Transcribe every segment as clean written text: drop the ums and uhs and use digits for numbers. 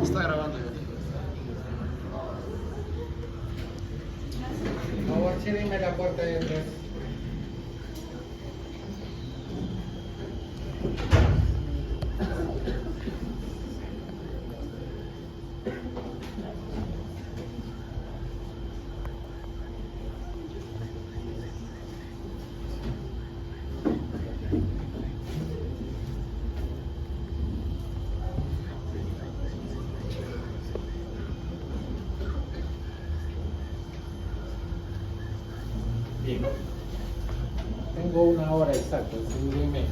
Está grabando ya. Por favor, cierrenme la puerta de atrás. Bien. Tengo una hora exacta, dime.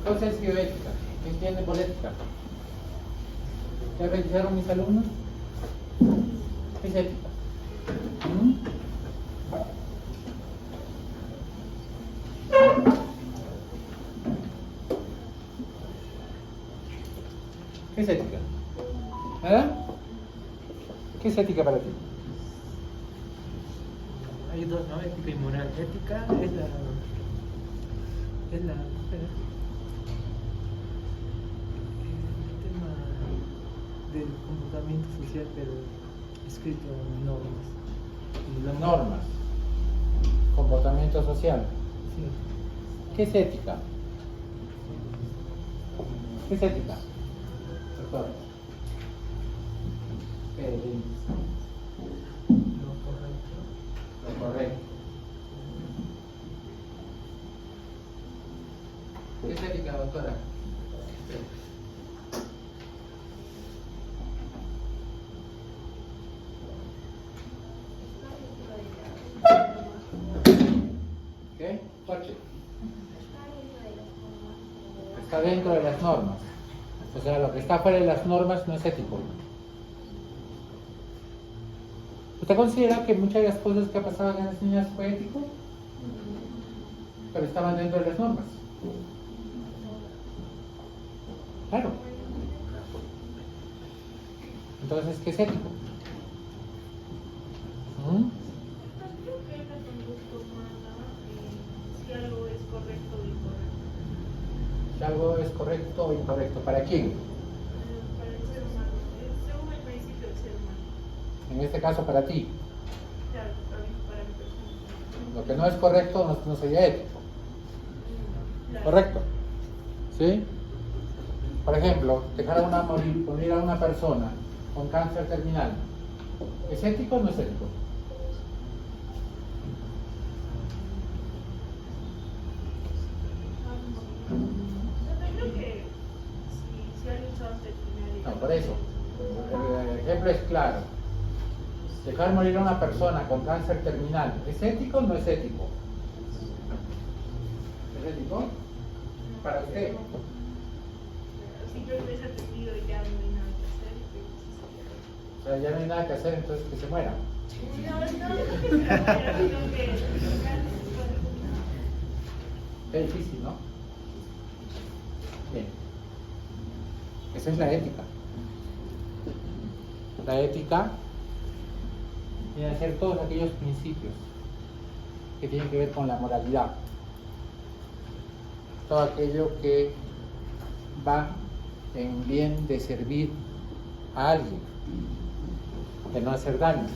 ¿Cosa es bioética? ¿Qué entiende por ética? ¿Ya revisaron mis alumnos? ¿Qué es ética? ¿Mm? ¿Qué es ética? ¿Ah? ¿Qué es ética para ti? Hay dos, ¿no? Ética y moral. Ética es la el tema del comportamiento social, pero escrito en normas. Y la moral, Normas. Comportamiento social. sí. ¿Qué es ética? ¿Qué es ética? Doctor. ¿Qué es Lo correcto. lo correcto? ¿Qué es ética, doctora? ¿Qué? Coche. Está dentro de las normas. O sea, lo que está fuera de las normas no es ético. ¿Usted considera que muchas de las cosas que pasaban en las niñas fue ético? Pero estaban dentro de las normas. Claro. Entonces, ¿qué es ético? ¿Mm? Creo que es la conducta humana, si algo es correcto o incorrecto. Si algo es correcto o incorrecto. ¿Para quién? Para el ser humano, según el principio del ser humano. En este caso, para ti. Claro, para mi persona. Lo que no es correcto no sería ético. Claro. ¿Correcto? ¿Sí? Por ejemplo, dejar a morir a una persona con cáncer terminal. ¿Es ético o no es ético? Yo creo que si alguien sabe terminar. No, por eso. El ejemplo es claro. Dejar morir a una persona con cáncer terminal. ¿Es ético o no es ético? ¿Es ético? Para usted. Si yo hubiese atendido y ya no hay nada que hacer, creo que sí sería. O sea, ya no hay nada que hacer, entonces que se muera. No, no que se muera, sino que. Qué difícil, ¿no? Bien. Esa es la ética. La ética viene a ser todos aquellos principios que tienen que ver con la moralidad. Todo aquello que va en bien de servir a alguien, de no hacer daño,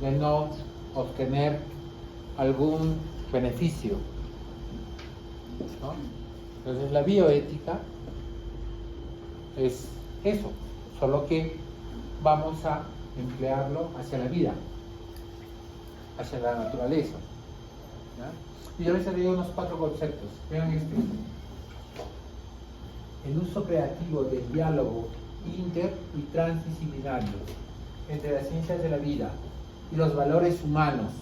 de no obtener algún beneficio, ¿no? Entonces la bioética es eso, solo que vamos a emplearlo hacia la vida, hacia la naturaleza, ¿ya? Y yo les he leído unos 4 conceptos. Vean este. El uso creativo del diálogo inter y transdisciplinario entre las ciencias de la vida y los valores humanos,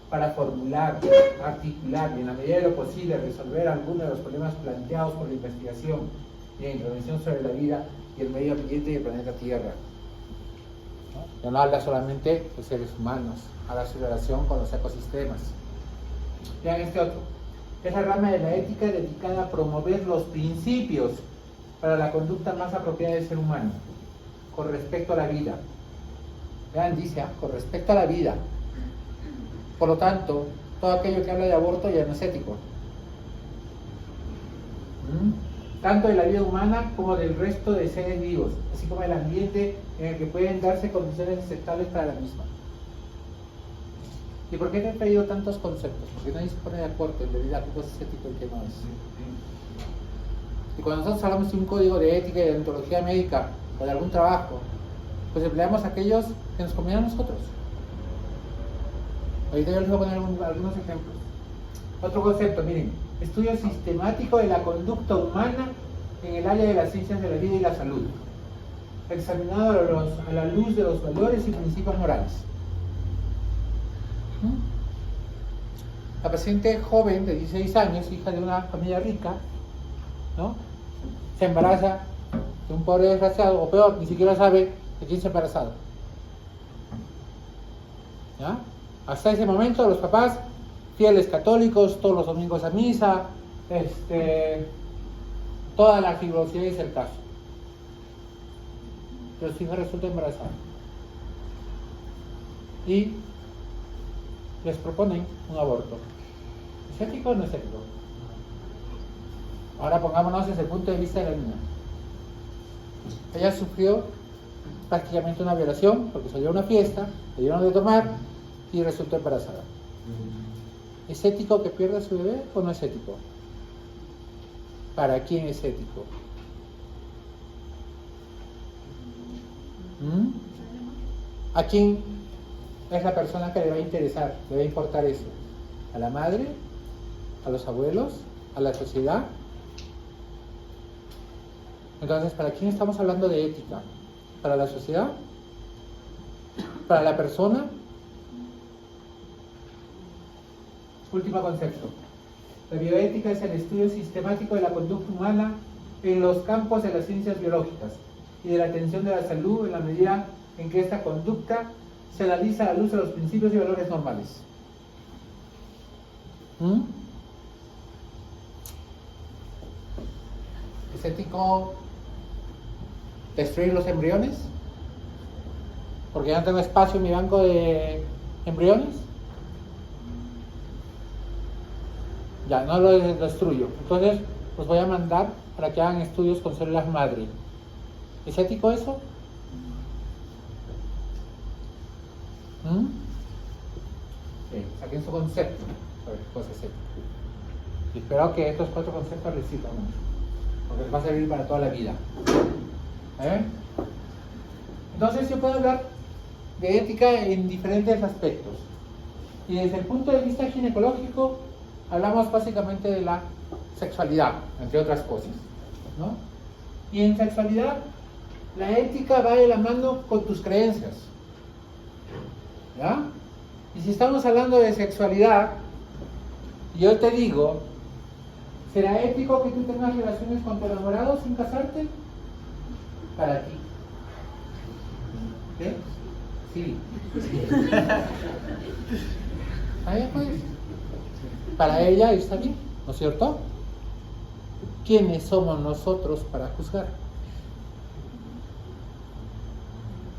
para formular, articular y en la medida de lo posible resolver algunos de los problemas planteados por la investigación y la intervención sobre la vida y el medio ambiente y el planeta Tierra. Ya no habla solamente de seres humanos, habla de su relación con los ecosistemas. Vean este otro. Es la rama de la ética dedicada a promover los principios para la conducta más apropiada del ser humano con respecto a la vida. Vean, dice, con respecto a la vida. Por lo tanto, todo aquello que habla de aborto ya no es ético. Tanto de la vida humana como del resto de seres vivos, así como el ambiente en el que pueden darse condiciones aceptables para la misma. ¿Y por qué te he traído tantos conceptos? Porque nadie se pone de acuerdo en realidad qué cosa es ético y qué no es. Y cuando nosotros hablamos de un código de ética y de deontología médica o de algún trabajo, pues empleamos aquellos que nos convienen a nosotros. Ahorita yo les voy a poner algunos ejemplos. Otro concepto, miren, estudio sistemático de la conducta humana en el área de las ciencias de la vida y la salud, examinado a la luz de los valores y principios morales. La paciente joven de 16 años, hija de una familia rica, ¿no?, se embaraza de un pobre desgraciado, o peor, ni siquiera sabe de quién se ha embarazado. ¿Ya? Hasta ese momento los papás, fieles católicos, todos los domingos a misa, toda la rigurosidad es el caso. Pero su hija resulta embarazada. Y les proponen un aborto. ¿Es ético o no es ético? Ahora pongámonos desde el punto de vista de la niña. Ella sufrió prácticamente una violación porque salió a una fiesta, le dieron de tomar y resultó embarazada. ¿Es ético que pierda a su bebé o no es ético? ¿Para quién es ético? ¿A quién es la persona que le va a interesar, le va a importar eso? ¿A la madre? ¿A los abuelos? ¿A la sociedad? Entonces, ¿para quién estamos hablando de ética? ¿Para la sociedad? ¿Para la persona? Último concepto. La bioética es el estudio sistemático de la conducta humana en los campos de las ciencias biológicas y de la atención de la salud en la medida en que esta conducta se analiza a la luz de los principios y valores normales. ¿Es ético destruir los embriones? Porque ya no tengo espacio en mi banco de embriones. Ya, no lo destruyo. Entonces los voy a mandar para que hagan estudios con células madre. ¿Es ético eso? Bien, saquen su concepto sobre qué cosa es ético. Y espero que estos 4 conceptos les sirvan mucho, porque les va a servir para toda la vida. Entonces yo puedo hablar de ética en diferentes aspectos. Y desde el punto de vista ginecológico, hablamos básicamente de la sexualidad, entre otras cosas, ¿no? Y en sexualidad, la ética va de la mano con tus creencias, ¿ya? Y si estamos hablando de sexualidad, yo te digo, ¿será ético que tú tengas relaciones con tu enamorado sin casarte? Para ti. ¿Sí? Sí. Ahí pues. Para ella está bien, ¿no es cierto? ¿Quiénes somos nosotros para juzgar?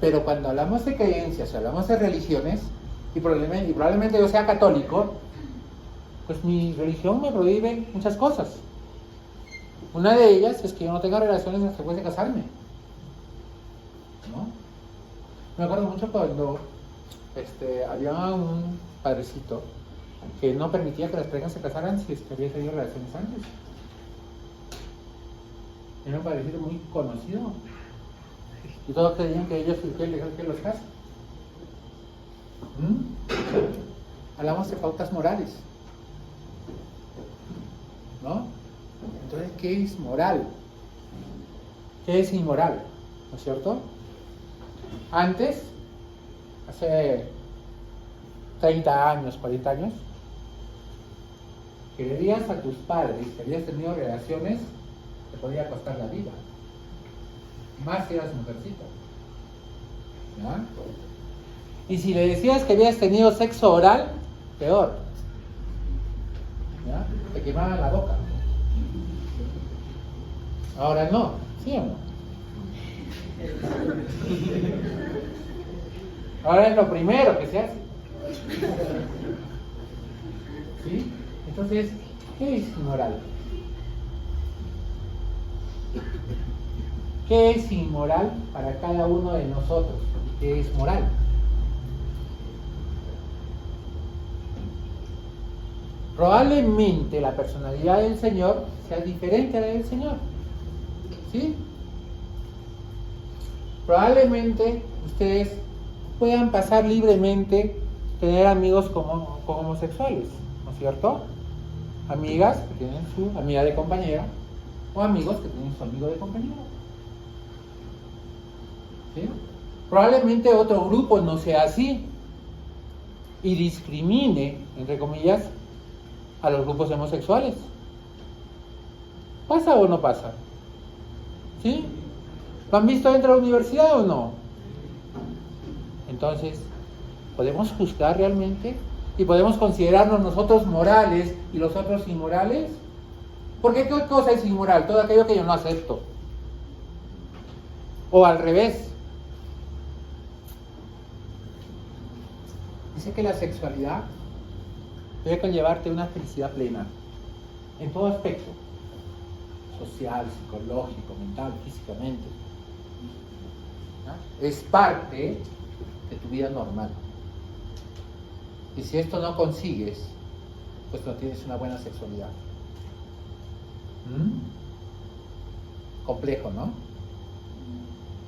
Pero cuando hablamos de creencias, hablamos de religiones, y probablemente yo sea católico, pues mi religión me prohíbe muchas cosas. Una de ellas es que yo no tenga relaciones después de casarme, ¿no? Me acuerdo mucho cuando había un padrecito que no permitía que las parejas se casaran si es que había tenido relaciones antes. Era un padrecito muy conocido y todos creían que ellos que los casan. Hablamos de pautas morales, ¿no? Entonces, ¿qué es moral? ¿Qué es inmoral? ¿No es cierto? Antes, hace 30 años, 40 años, que le digas a tus padres que habías tenido relaciones, te podía costar la vida. Más si eras mujercita. ¿Ya? Y si le decías que habías tenido sexo oral, peor. ¿Ya? Te quemaban la boca. Ahora no, ¿sí o no? Ahora es lo primero que se hace. ¿Sí? Entonces, ¿qué es inmoral? ¿Qué es inmoral para cada uno de nosotros? ¿Qué es moral? Probablemente la personalidad del Señor sea diferente a la del Señor. ¿Sí? Probablemente ustedes puedan pasar libremente tener amigos como homosexuales, ¿no es cierto? Amigas que tienen su amiga de compañera o amigos que tienen su amigo de compañero. ¿Sí? Probablemente otro grupo no sea así y discrimine, entre comillas, a los grupos homosexuales. ¿Pasa o no pasa? ¿Sí? ¿Lo han visto dentro de la universidad o no? Entonces, ¿podemos juzgar realmente? ¿Y podemos considerarnos nosotros morales y los otros inmorales? Porque ¿qué cosa es inmoral? Todo aquello que yo no acepto. O al revés. Dice que la sexualidad debe conllevarte una felicidad plena en todo aspecto, social, psicológico, mental, físicamente. ¿No? Es parte de tu vida normal. Y si esto no consigues, pues no tienes una buena sexualidad. Complejo, ¿no?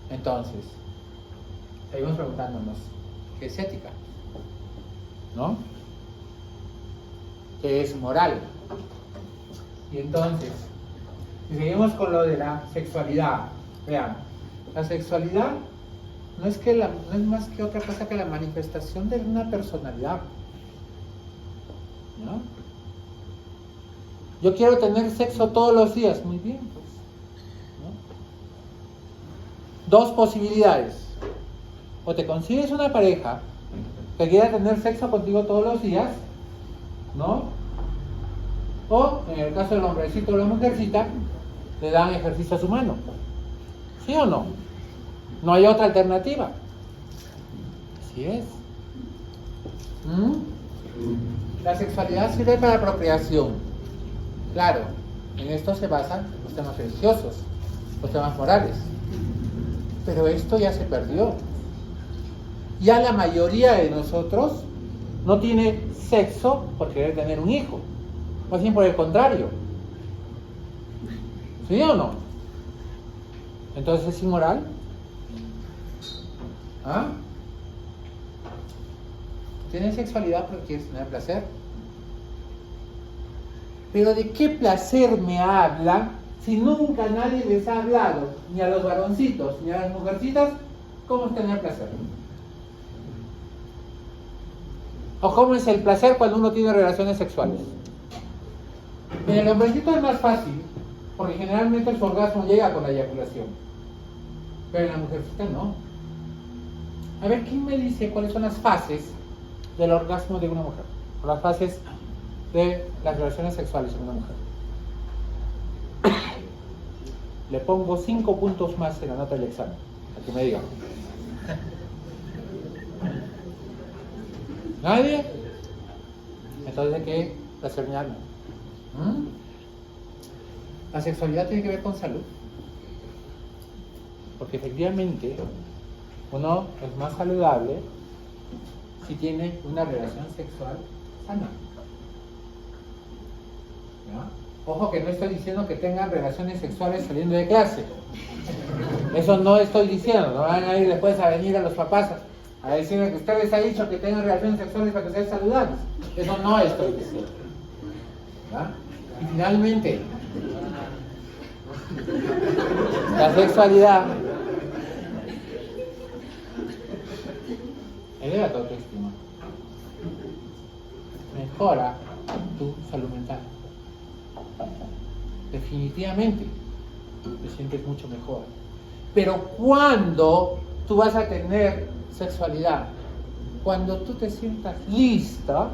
Entonces, seguimos preguntándonos, ¿qué es ética? ¿No? ¿Qué es moral? Y entonces, si seguimos con lo de la sexualidad, vean, la sexualidad no es más que otra cosa que la manifestación de una personalidad. ¿No? Yo quiero tener sexo todos los días, muy bien, pues. ¿No? Dos posibilidades. O te consigues una pareja que quiera tener sexo contigo todos los días, ¿no? O, en el caso del hombrecito o la mujercita, le dan ejercicio a su mano. ¿Sí o no? No hay otra alternativa. Así es. La sexualidad sirve para procreación. Claro, en esto se basan los temas religiosos, los temas morales. Pero esto ya se perdió. Ya la mayoría de nosotros no tiene sexo por querer tener un hijo. Más bien por el contrario. ¿Sí o no? Entonces es inmoral. ¿Ah? Tienes sexualidad porque quieres tener placer. Pero ¿de qué placer me habla si nunca nadie les ha hablado, ni a los varoncitos, ni a las mujercitas, cómo es tener placer? ¿O cómo es el placer cuando uno tiene relaciones sexuales? En el hombrecito es más fácil, porque generalmente el orgasmo llega con la eyaculación. Pero en la mujercita no. A ver, ¿quién me dice cuáles son las fases del orgasmo de una mujer? O las fases de las relaciones sexuales de una mujer. Le pongo 5 puntos más en la nota del examen. A que me digan. ¿Nadie? Entonces, ¿de qué placer me habla? La sexualidad tiene que ver con salud. Porque efectivamente uno es más saludable si tiene una relación sexual sana. ¿Ya? Ojo que no estoy diciendo que tengan relaciones sexuales saliendo de clase. Eso no estoy diciendo. No van a ir después a venir a los papás a decirles que usted les ha dicho que tengan relaciones sexuales para que sean saludables. Eso no estoy diciendo. ¿Ya? Y finalmente, la sexualidad eleva tu autoestima, mejora tu salud mental. Definitivamente te sientes mucho mejor. Pero ¿cuándo tú vas a tener sexualidad? Cuando tú te sientas lista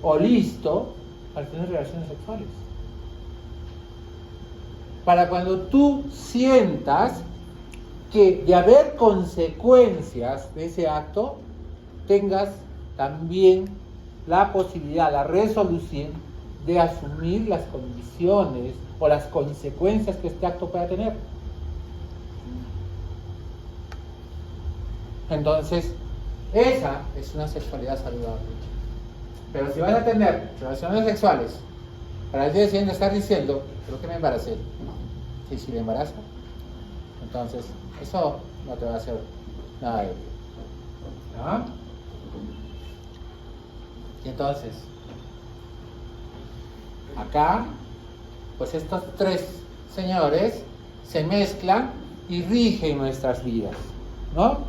o listo para tener relaciones sexuales. Para cuando tú sientas que de haber consecuencias de ese acto, tengas también la posibilidad, la resolución de asumir las condiciones o las consecuencias que este acto pueda tener. Entonces, esa es una sexualidad saludable. Pero si vas a tener relaciones sexuales para el día siguiente estar diciendo, creo que me embaracé. Y si me embaraza, entonces eso no te va a hacer nada de bien. ¿No? Y entonces, acá, pues estos tres señores se mezclan y rigen nuestras vidas, ¿no?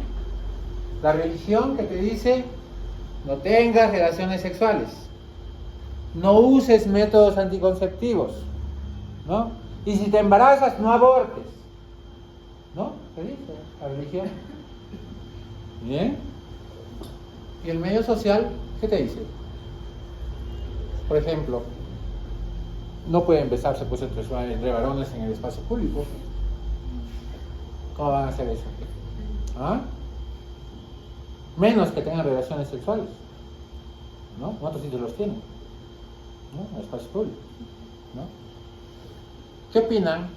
La religión que te dice, no tengas relaciones sexuales, no uses métodos anticonceptivos, ¿no? Y si te embarazas, no abortes, ¿no? ¿Qué dice la religión? ¿Bien? ¿Y el medio social qué te dice? Por ejemplo, no pueden besarse pues entre varones en el espacio público. ¿Cómo van a hacer eso? ¿Ah? Menos que tengan relaciones sexuales, ¿no? En otros sitios los tienen, ¿no? En el espacio público, ¿no? ¿Qué opinan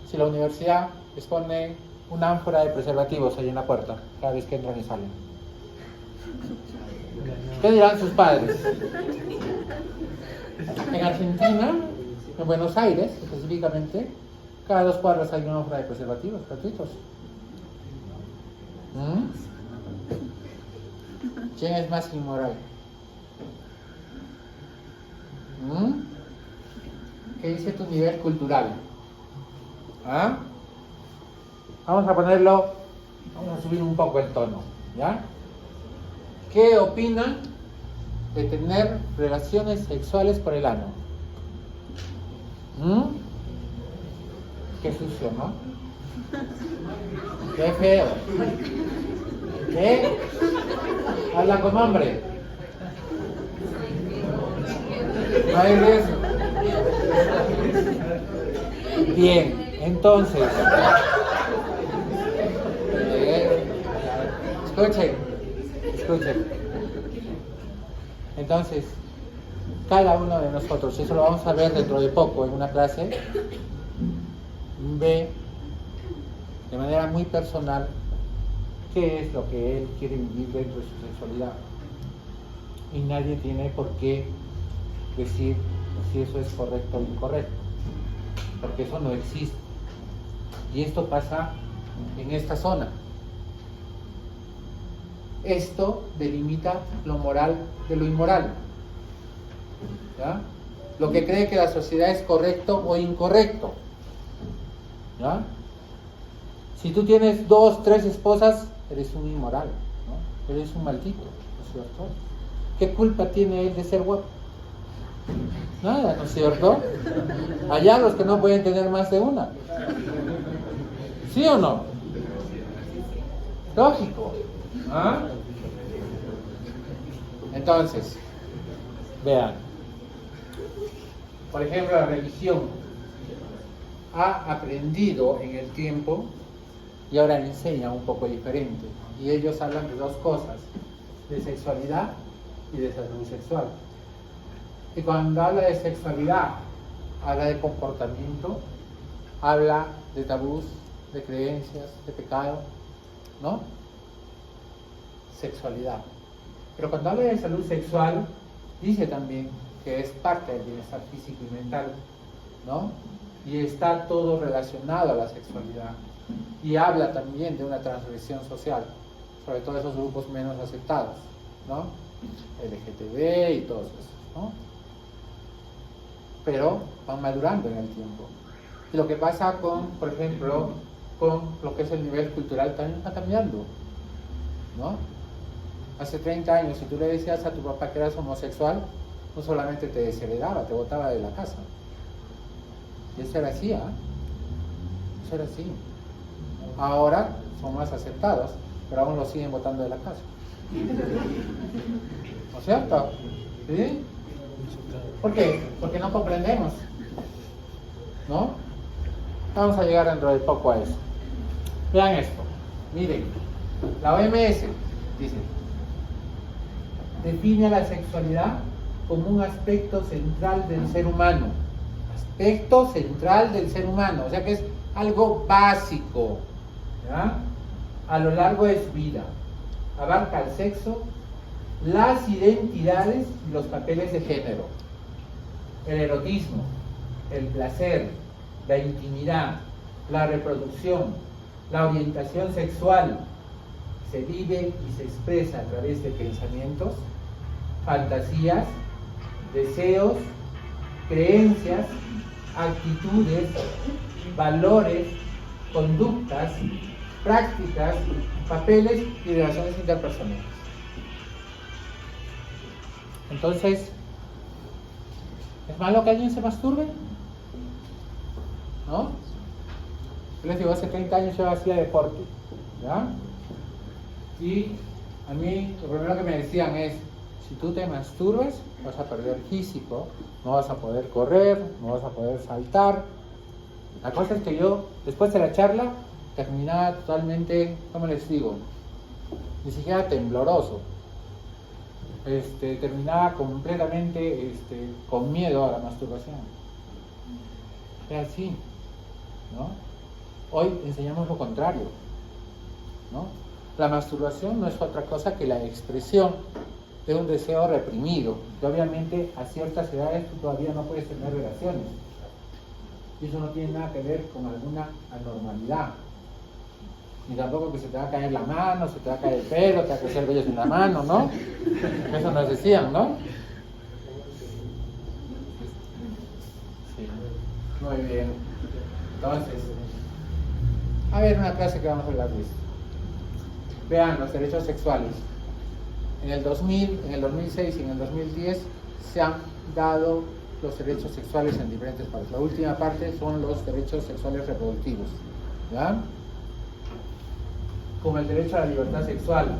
si la universidad les pone una ánfora de preservativos ahí en la puerta cada vez que entran y salen? ¿Qué dirán sus padres? En Argentina, en Buenos Aires específicamente, cada 2 cuadras hay una ánfora de preservativos gratuitos. ¿Quién es más inmoral? ¿Qué dice tu nivel cultural? ¿Ah? Vamos a subir un poco el tono, ¿ya? ¿Qué opinan de tener relaciones sexuales por el ano? Qué sucio, ¿no? Qué feo. ¿Qué? Habla con hombre. No hay riesgo. Bien, entonces. Escuchen. Entonces, cada uno de nosotros, eso lo vamos a ver dentro de poco en una clase, ve de manera muy personal qué es lo que él quiere vivir dentro de su sexualidad. Y nadie tiene por qué decir si eso es correcto o incorrecto, porque eso no existe. Y esto pasa en esta zona. Esto delimita lo moral de lo inmoral, ¿ya? Lo que cree que la sociedad es correcto o incorrecto, ¿ya? Si tú tienes 2, 3 esposas, eres un inmoral, ¿no? Eres un maldito, ¿no es cierto? ¿Qué culpa tiene él de ser guapo? Nada, ¿no es cierto? Allá los que no pueden tener más de una. ¿Sí o no? Lógico. ¿Ah? Entonces, vean, por ejemplo, la religión ha aprendido en el tiempo y ahora enseña un poco diferente. Y ellos hablan de 2 cosas, de sexualidad y de salud sexual. Y cuando habla de sexualidad, habla de comportamiento, habla de tabús, de creencias, de pecado, ¿no? Sexualidad. Pero cuando habla de salud sexual, dice también que es parte del bienestar físico y mental, ¿no? Y está todo relacionado a la sexualidad. Y habla también de una transgresión social, sobre todo esos grupos menos aceptados, ¿no? LGTB y todos esos, ¿no? Pero van madurando en el tiempo. Y lo que pasa con, por ejemplo, con lo que es el nivel cultural también está cambiando, ¿no? Hace 30 años, si tú le decías a tu papá que eras homosexual, no solamente te desheredaba, te botaba de la casa. Y eso era así, ¿eh? Eso era así. Ahora son más aceptados, pero aún lo siguen botando de la casa. ¿No es cierto? ¿Sí? ¿Por qué? Porque no comprendemos, ¿no? Vamos a llegar dentro de poco a eso. Vean esto. Miren, la OMS dice: define a la sexualidad como un aspecto central del ser humano. Aspecto central del ser humano, o sea que es algo básico, ¿ya? A lo largo de su vida. abarca el sexo, las identidades y los papeles de género, el erotismo, el placer, la intimidad, la reproducción, la orientación sexual. Se vive y se expresa a través de pensamientos, fantasías, deseos, creencias, actitudes, valores, conductas, prácticas, papeles y relaciones interpersonales. Entonces, ¿es malo que alguien se masturbe? ¿No? Yo les digo, hace 30 años yo hacía deporte, ¿ya? Y a mí lo primero que me decían es, si tú te masturbas, vas a perder físico, no vas a poder correr, no vas a poder saltar. La cosa es que yo, después de la charla, terminaba totalmente, ¿cómo les digo? Ni siquiera tembloroso. Terminaba completamente con miedo a la masturbación. Es así, ¿no? Hoy enseñamos lo contrario, ¿no? La masturbación no es otra cosa que la expresión de un deseo reprimido, que obviamente a ciertas edades tú todavía no puedes tener relaciones. Y eso no tiene nada que ver con alguna anormalidad. Ni tampoco que se te va a caer la mano, se te va a caer el pelo, te va a crecer vellos en la mano, ¿no? Eso nos decían, ¿no? Sí. Muy bien. Entonces, a ver una clase que vamos a hablar de esto. Vean los derechos sexuales. En el 2000, en el 2006 y en el 2010 se han dado los derechos sexuales en diferentes partes. La última parte son los derechos sexuales reproductivos, ¿ya? Como el derecho a la libertad sexual,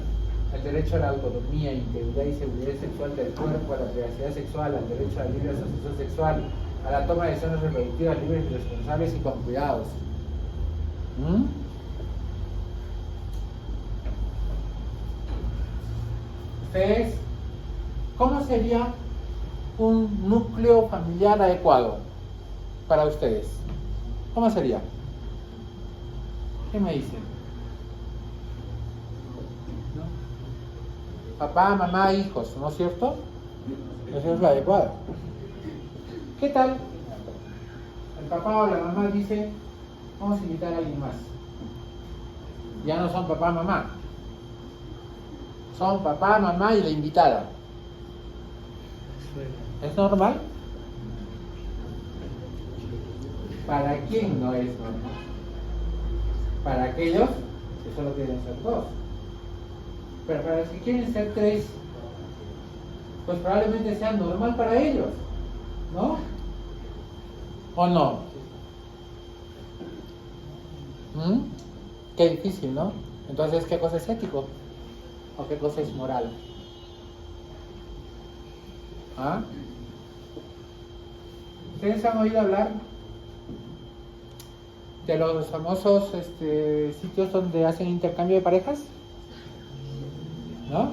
el derecho a la autonomía, integridad y seguridad sexual del cuerpo, a la privacidad sexual, al derecho a la libre asociación sexual, a la toma de decisiones reproductivas libres y responsables y con cuidados. Ustedes, ¿cómo sería un núcleo familiar adecuado para ustedes? ¿Cómo sería? ¿Qué me dicen? ¿No? Papá, mamá, hijos, ¿no es cierto? Eso es lo adecuado. ¿Qué tal? El papá o la mamá dice, vamos a invitar a alguien más. Ya no son papá, mamá. Son papá, mamá y la invitada. ¿Es normal? ¿Para quién no es normal? Para aquellos que solo quieren ser dos. Pero para los que quieren ser tres, pues probablemente sea normal para ellos, ¿no? ¿O no? Qué difícil, ¿no? Entonces, ¿qué cosa es ético? ¿O qué cosa es moral? ¿Ah? ¿Ustedes han oído hablar de los famosos sitios donde hacen intercambio de parejas? ¿No?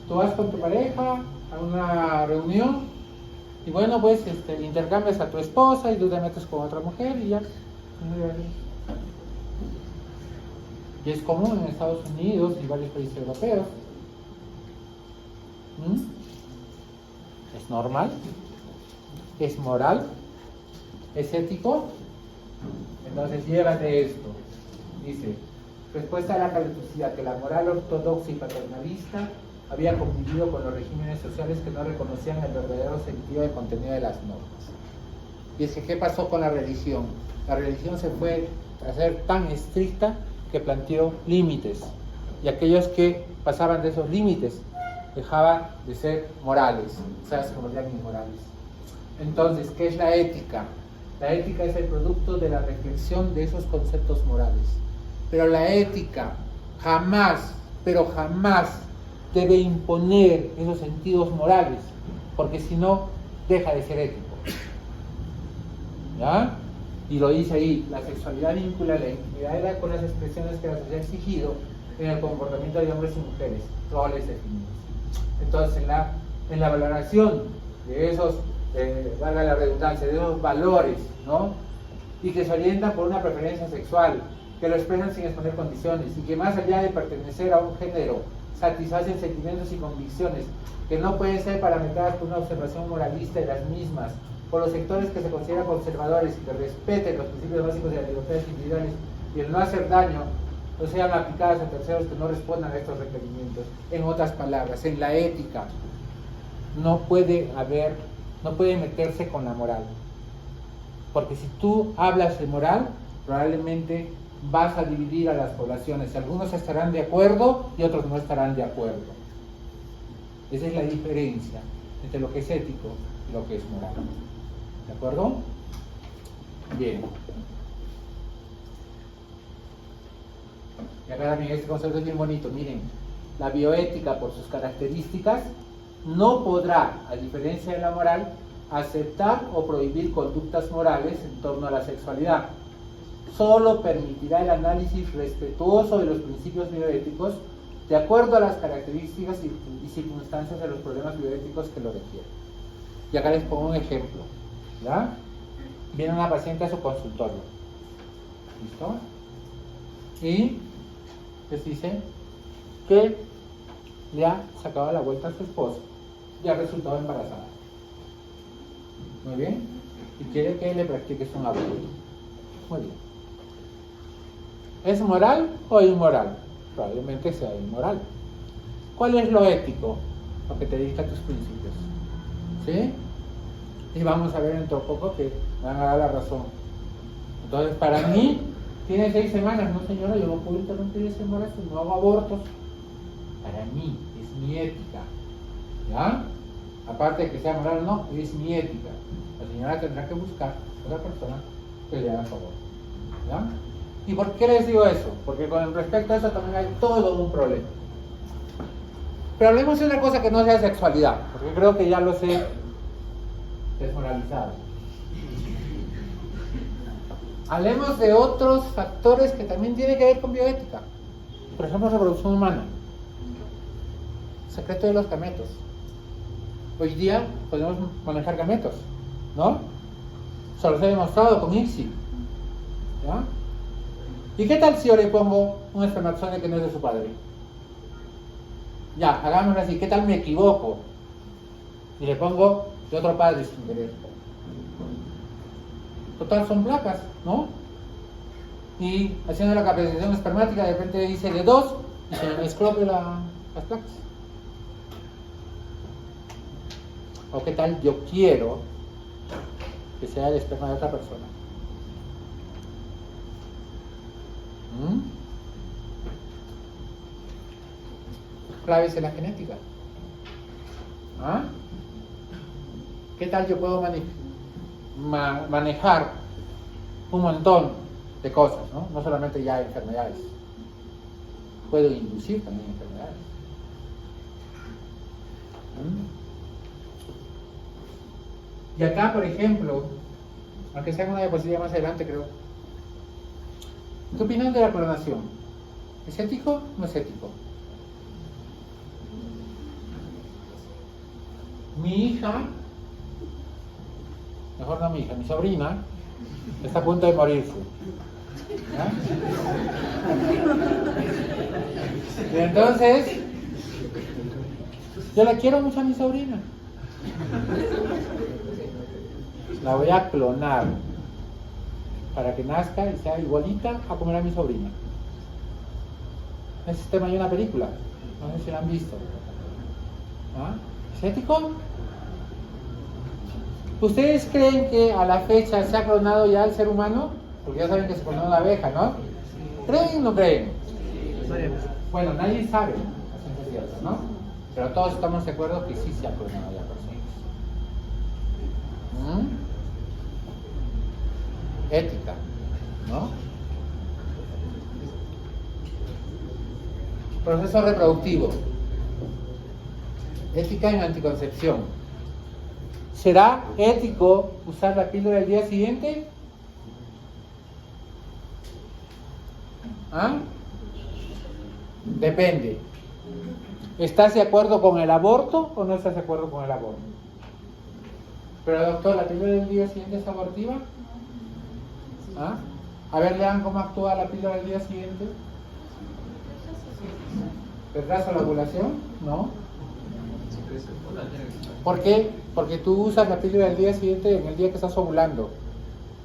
Tú vas con tu pareja a una reunión y bueno, pues intercambias a tu esposa y tú te metes con otra mujer y ya. Y es común en Estados Unidos y varios países europeos. ¿Es normal? ¿Es moral? ¿Es ético? Entonces llévate esto. Dice, respuesta a la categoría que la moral ortodoxa y paternalista había convivido con los regímenes sociales que no reconocían el verdadero sentido del contenido de las normas. Y es que, ¿qué pasó con la religión? La religión se fue a ser tan estricta que planteó límites, y aquellos que pasaban de esos límites dejaban de ser morales, o sea, se volvían inmorales. Entonces, ¿qué es la ética? La ética es el producto de la reflexión de esos conceptos morales. Pero la ética jamás, pero jamás debe imponer esos sentidos morales, porque si no, deja de ser ético. ¿Ya? Y lo dice ahí, la sexualidad vincula la intimidad con las expresiones que la sociedad ha exigido en el comportamiento de hombres y mujeres, roles definidos. Entonces, en la valoración de esos, valga la redundancia, de esos valores, ¿no? Y que se orientan por una preferencia sexual, que lo expresan sin exponer condiciones, y que más allá de pertenecer a un género satisfacen sentimientos y convicciones que no pueden ser parametradas por una observación moralista de las mismas, por los sectores que se consideran conservadores y que respeten los principios básicos de las libertades individuales y el no hacer daño, no sean aplicadas a terceros que no respondan a estos requerimientos. En otras palabras, en la ética no puede meterse con la moral, porque si tú hablas de moral, probablemente vas a dividir a las poblaciones. Algunos estarán de acuerdo y otros no estarán de acuerdo. Esa es la diferencia entre lo que es ético y lo que es moral. ¿De acuerdo? Bien. Y acá también este concepto es bien bonito. Miren, la bioética, por sus características, no podrá, a diferencia de la moral, aceptar o prohibir conductas morales en torno a la sexualidad. Solo permitirá el análisis respetuoso de los principios bioéticos de acuerdo a las características y circunstancias de los problemas bioéticos que lo requieren. Y acá les pongo un ejemplo. ¿Ya? Viene una paciente a su consultorio. ¿Listo? Y les dice que le ha sacado la vuelta a su esposo y ha resultado embarazada. Muy bien. Y quiere que le practiques un aborto. Muy bien. ¿Es moral o inmoral? Probablemente sea inmoral. ¿Cuál es lo ético? Lo que te dicta tus principios. ¿Sí? Y vamos a ver dentro de poco que me van a dar la razón. Entonces, para mí, tiene 6 semanas, no señora, yo no puedo interrumpir ese embarazo, no hago abortos. Para mí, es mi ética. ¿Ya? Aparte de que sea moral o no, es mi ética. La señora tendrá que buscar a otra persona que le haga favor. ¿Ya? ¿Y por qué les digo eso? Porque con respecto a eso también hay todo un problema. Pero hablemos de una cosa que no sea sexualidad, porque creo que ya los he desmoralizado. Hablemos de otros factores que también tienen que ver con bioética. Por ejemplo, reproducción humana. Secreto de los gametos. Hoy día podemos manejar gametos, ¿no? Solo se ha demostrado con ICSI. ¿Ya? ¿Y qué tal si yo le pongo un espermatozoide que no es de su padre? Ya, hagámoslo así. ¿Qué tal me equivoco? Y le pongo de otro padre sin querer. Total, son placas, ¿no? Y haciendo la capacitación espermática, de repente dice de 2 y se me mezcló las placas. ¿O qué tal yo quiero que sea el esperma de otra persona? Claves en la genética. ¿Ah? ¿Qué tal yo puedo manejar un montón de cosas, ¿no? No solamente ya enfermedades. Puedo inducir también enfermedades. Y acá, por ejemplo, aunque sea en una diapositiva más adelante, creo. ¿Qué opinan de la clonación? ¿Es ético o no es ético? Mi hija, mejor no mi hija, mi sobrina, está a punto de morirse. ¿Ya? Y entonces, yo la quiero mucho a mi sobrina. La voy a clonar para que nazca y sea igualita a como era mi sobrina. En ese sistema hay una película, no sé si la han visto. ¿Ah? ¿Es ético? ¿Ustedes creen que a la fecha se ha clonado ya el ser humano? Porque ya saben que se clonó una abeja, ¿no? ¿Creen o no creen? Bueno, nadie sabe, así es cierto, ¿no? Pero todos estamos de acuerdo que sí se ha clonado ya personas. Ética, ¿no? Proceso reproductivo. Ética en anticoncepción. ¿Será ético usar la píldora el día siguiente? ¿Ah? Depende. ¿Estás de acuerdo con el aborto o no estás de acuerdo con el aborto? Pero doctor, ¿la píldora del día siguiente es abortiva? ¿Ah? A ver, lean cómo actúa la píldora del día siguiente. ¿Retraso la ovulación? No. ¿Por qué? Porque tú usas la píldora del día siguiente en el día que estás ovulando.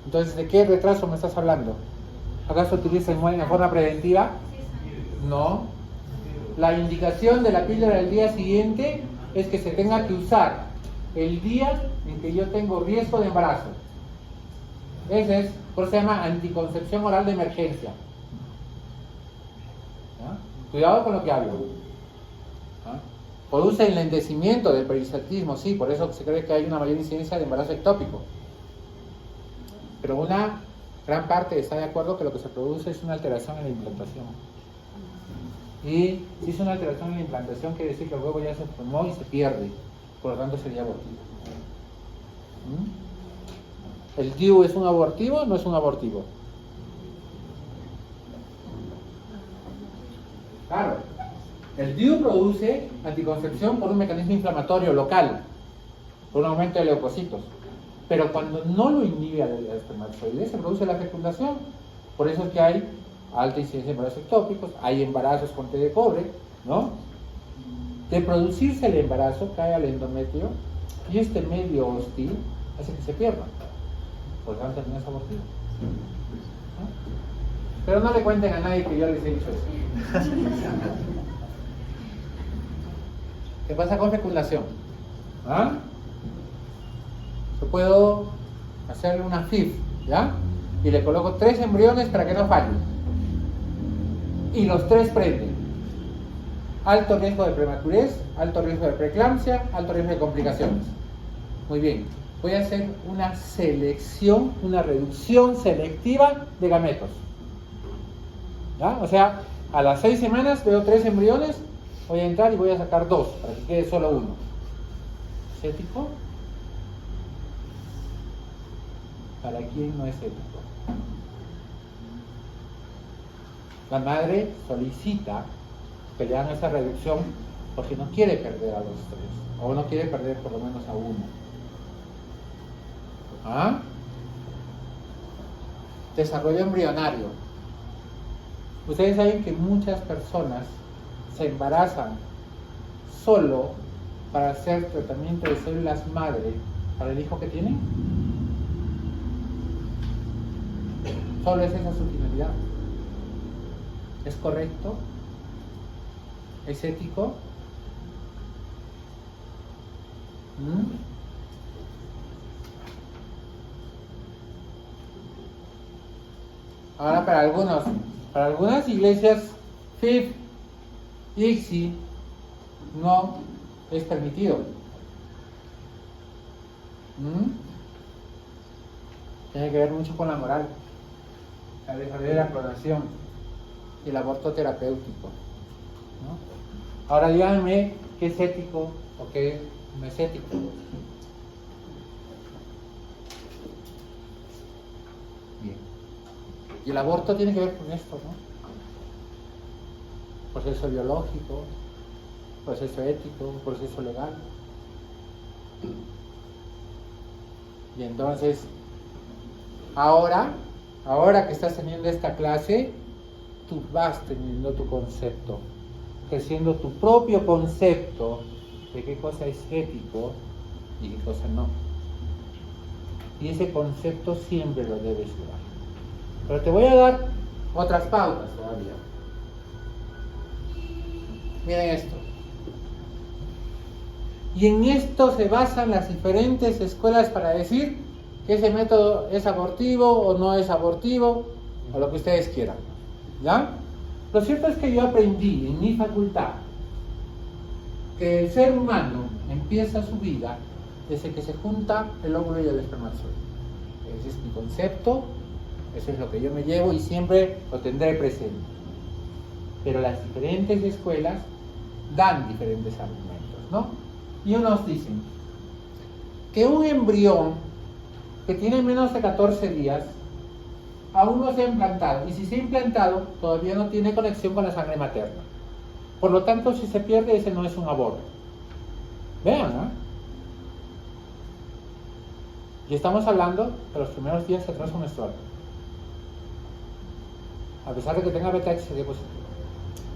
Entonces, ¿de qué retraso me estás hablando? ¿Acaso utilizas en forma preventiva? No. La indicación de la píldora del día siguiente es que se tenga que usar el día en que yo tengo riesgo de embarazo. Ese es, por eso se llama anticoncepción oral de emergencia. ¿Ya? Cuidado con lo que hablo. ¿Ya? Produce enlentecimiento del peristaltismo, sí, por eso se cree que hay una mayor incidencia de embarazo ectópico. Pero una gran parte está de acuerdo que lo que se produce es una alteración en la implantación. Y si es una alteración en la implantación, quiere decir que el huevo ya se formó y se pierde, por lo tanto sería abortivo. ¿El DIU es un abortivo o no es un abortivo? Claro, el DIU produce anticoncepción por un mecanismo inflamatorio local, por un aumento de leucocitos. Pero cuando no lo inhibe al espermatozoide, se produce la fecundación. Por eso es que hay alta incidencia de embarazos ectópicos, hay embarazos con té de cobre, ¿no? De producirse el embarazo, cae al endometrio, y este medio hostil hace que se pierda. Por lo tanto, no es abortivo. ¿No? Pero no le cuenten a nadie que yo les he dicho eso. ¿Qué pasa con fecundación? ¿Ah? Yo puedo hacerle una FIV, ¿ya? Y le coloco 3 embriones para que no fallen. Y los 3 prenden. Alto riesgo de prematurez, alto riesgo de preeclampsia, alto riesgo de complicaciones. Muy bien. Voy a hacer una selección, una reducción selectiva de gametos. ¿Ya? O sea, a las 6 semanas veo 3 embriones, voy a entrar y voy a sacar 2 para que quede solo uno. ¿Es ético? ¿Para quién no es ético? La madre solicita que le hagan esa reducción porque no quiere perder a los 3, o no quiere perder por lo menos a uno. ¿Ah? Desarrollo embrionario. Ustedes saben que muchas personas se embarazan solo para hacer tratamiento de células madre para el hijo que tienen. Solo es esa su finalidad. ¿Es correcto? ¿Es ético? Ahora para algunas iglesias FIF, ICSI no es permitido. Tiene que ver mucho con la moral, la verdadera clonación y el aborto terapéutico, ¿no? Ahora díganme qué es ético o qué no es ético. Bien. Y el aborto tiene que ver con esto, ¿no? Proceso biológico, proceso ético, proceso legal. Y entonces, ahora que estás teniendo esta clase, tú vas teniendo tu concepto, creciendo tu propio concepto de qué cosa es ético y qué cosa no. Y ese concepto siempre lo debes llevar. Pero te voy a dar otras pautas todavía. Miren esto. Y en esto se basan las diferentes escuelas para decir que ese método es abortivo o no es abortivo, o lo que ustedes quieran. ¿Ya? Lo cierto es que yo aprendí en mi facultad que el ser humano empieza su vida desde que se junta el óvulo y el espermatozoide. Ese es mi concepto, eso es lo que yo me llevo y siempre lo tendré presente. Pero las diferentes escuelas dan diferentes argumentos, ¿no? Y unos dicen que un embrión que tiene menos de 14 días aún no se ha implantado, y si se ha implantado todavía no tiene conexión con la sangre materna. Por lo tanto, si se pierde, ese no es un aborto. Vean, ¿eh? Y estamos hablando de los primeros días de atraso menstrual, a pesar de que tenga beta-HCG positivo.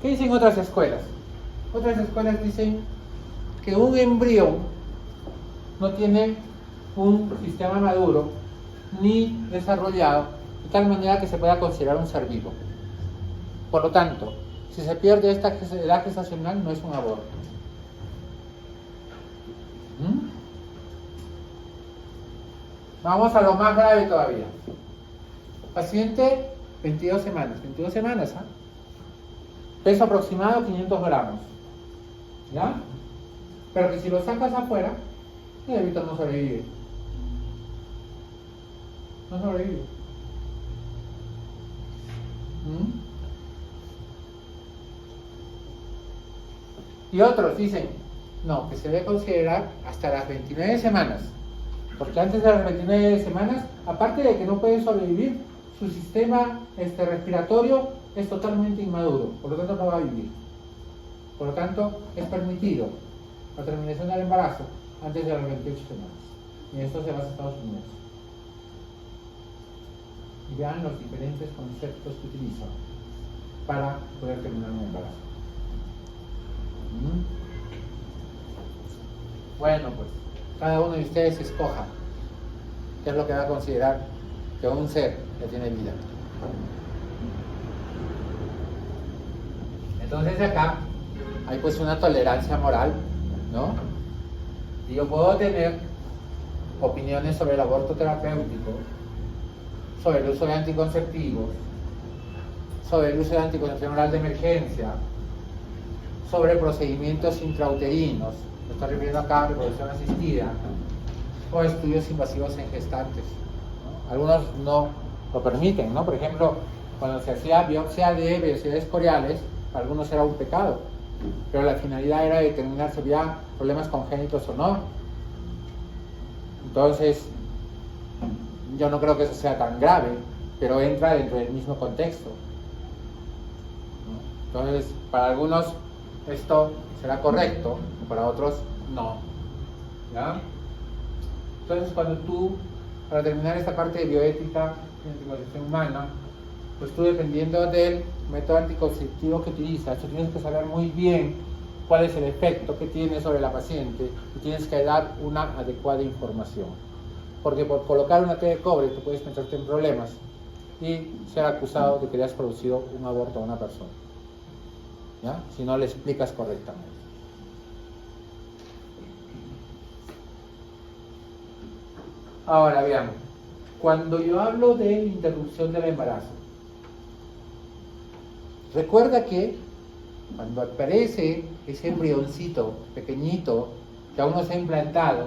¿Qué dicen otras escuelas? Otras escuelas dicen que un embrión no tiene un sistema maduro ni desarrollado de tal manera que se pueda considerar un ser vivo. Por lo tanto, si se pierde esta edad gestacional, no es un aborto. Vamos a lo más grave todavía. Paciente, 22 semanas, ¿ah? Peso aproximado 500 gramos. ¿Ya? Pero que si lo sacas afuera, el bebito no sobrevive. No sobrevive. Y otros dicen, no, que se debe considerar hasta las 29 semanas. Porque antes de las 29 semanas, aparte de que no puede sobrevivir, su sistema respiratorio es totalmente inmaduro, por lo tanto no va a vivir. Por lo tanto, es permitido la terminación del embarazo antes de las 28 semanas. Y esto se va a Estados Unidos. Y vean los diferentes conceptos que utilizan para poder terminar un embarazo. Bueno, pues cada uno de ustedes escoja qué es lo que va a considerar que un ser que tiene vida. Entonces acá hay pues una tolerancia moral, ¿no? Y yo puedo tener opiniones sobre el aborto terapéutico, sobre el uso de anticonceptivos, sobre el uso de anticoncepción oral de emergencia, sobre procedimientos intrauterinos, me estoy refiriendo acá a reproducción asistida, o estudios invasivos en gestantes, ¿no? Algunos no lo permiten, ¿no? Por ejemplo, cuando se hacía biopsia de velocidades coreales, para algunos era un pecado, pero la finalidad era determinar si había problemas congénitos o no. Entonces, yo no creo que eso sea tan grave, pero entra dentro del mismo contexto, ¿no? Entonces, para algunos esto será correcto, para otros no. ¿Ya? Entonces, cuando tú, para terminar esta parte de bioética y anticoncepción humana, pues tú, dependiendo del método anticonceptivo que utilizas, tú tienes que saber muy bien cuál es el efecto que tiene sobre la paciente y tienes que dar una adecuada información. Porque por colocar una T de cobre tú puedes meterte en problemas y ser acusado de que le has producido un aborto a una persona, ¿ya? Si no le explicas correctamente. Ahora veamos, cuando yo hablo de interrupción del embarazo, recuerda que cuando aparece ese embrioncito pequeñito que aún no se ha implantado,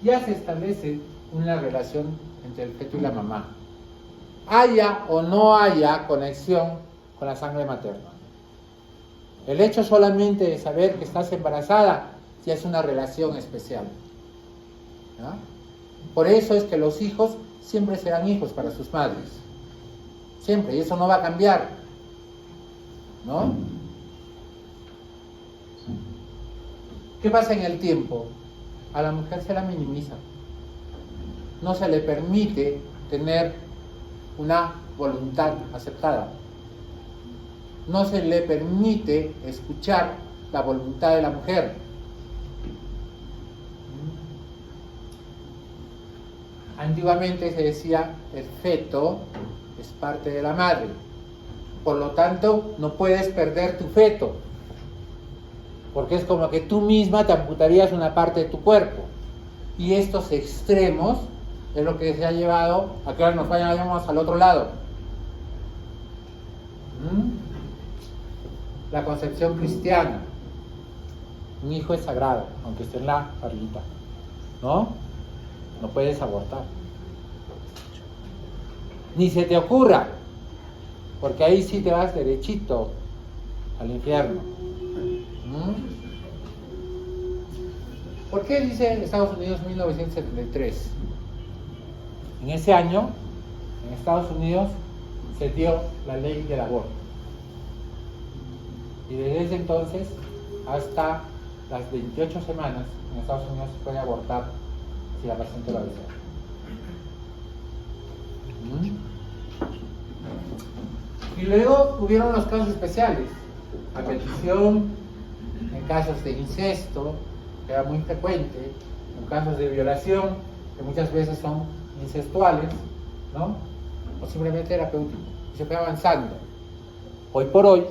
ya se establece una relación entre el feto y la mamá, haya o no haya conexión con la sangre materna. El hecho solamente de saber que estás embarazada ya es una relación especial, ¿ya? Por eso es que los hijos siempre serán hijos para sus madres, siempre, y eso no va a cambiar, ¿no? ¿Qué pasa en el tiempo? A la mujer se la minimiza, no se le permite tener una voluntad aceptada, no se le permite escuchar la voluntad de la mujer. Antiguamente se decía, el feto es parte de la madre, por lo tanto no puedes perder tu feto, porque es como que tú misma te amputarías una parte de tu cuerpo. Y estos extremos es lo que se ha llevado a que ahora nos vayamos al otro lado. La concepción cristiana: un hijo es sagrado, aunque esté en la barriguita, ¿no? No puedes abortar. Ni se te ocurra, porque ahí sí te vas derechito al infierno. ¿Por qué dice Estados Unidos 1973? En ese año, en Estados Unidos, se dio la ley del aborto. Y desde ese entonces hasta las 28 semanas, en Estados Unidos se puede abortar si la paciente lo desea. Y luego hubieron los casos especiales, a petición, en casos de incesto, que era muy frecuente, en casos de violación, que muchas veces son incestuales, ¿no? O simplemente terapéutico. Y se fue avanzando. Hoy por hoy,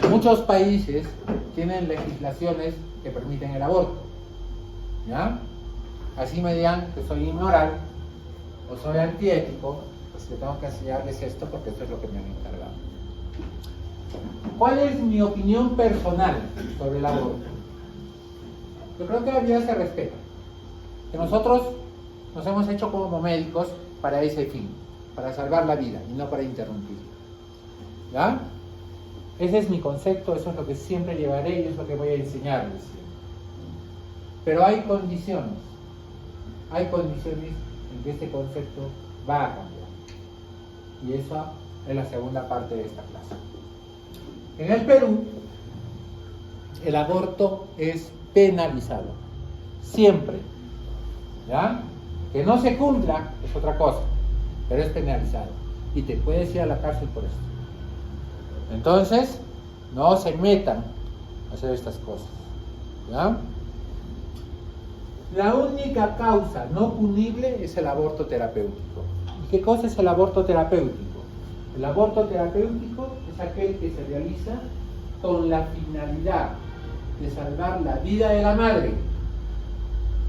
muchos países tienen legislaciones que permiten el aborto, ¿ya? Así me digan que soy inmoral o soy antiético, pues yo tengo que enseñarles esto porque esto es lo que me han encargado. ¿Cuál es mi opinión personal sobre el aborto? Yo creo que la vida se respeta. Que nosotros nos hemos hecho como médicos para ese fin, para salvar la vida y no para interrumpirla. ¿Ya? Ese es mi concepto, eso es lo que siempre llevaré y es lo que voy a enseñarles. Pero hay condiciones en que este concepto va a cambiar. Y esa es la segunda parte de esta clase. En el Perú, el aborto es penalizado. Siempre. ¿Ya? Que no se cumpla es otra cosa, pero es penalizado. Y te puedes ir a la cárcel por esto. Entonces, no se metan a hacer estas cosas. ¿Ya? La única causa no punible es el aborto terapéutico. ¿Y qué cosa es el aborto terapéutico? El aborto terapéutico es aquel que se realiza con la finalidad de salvar la vida de la madre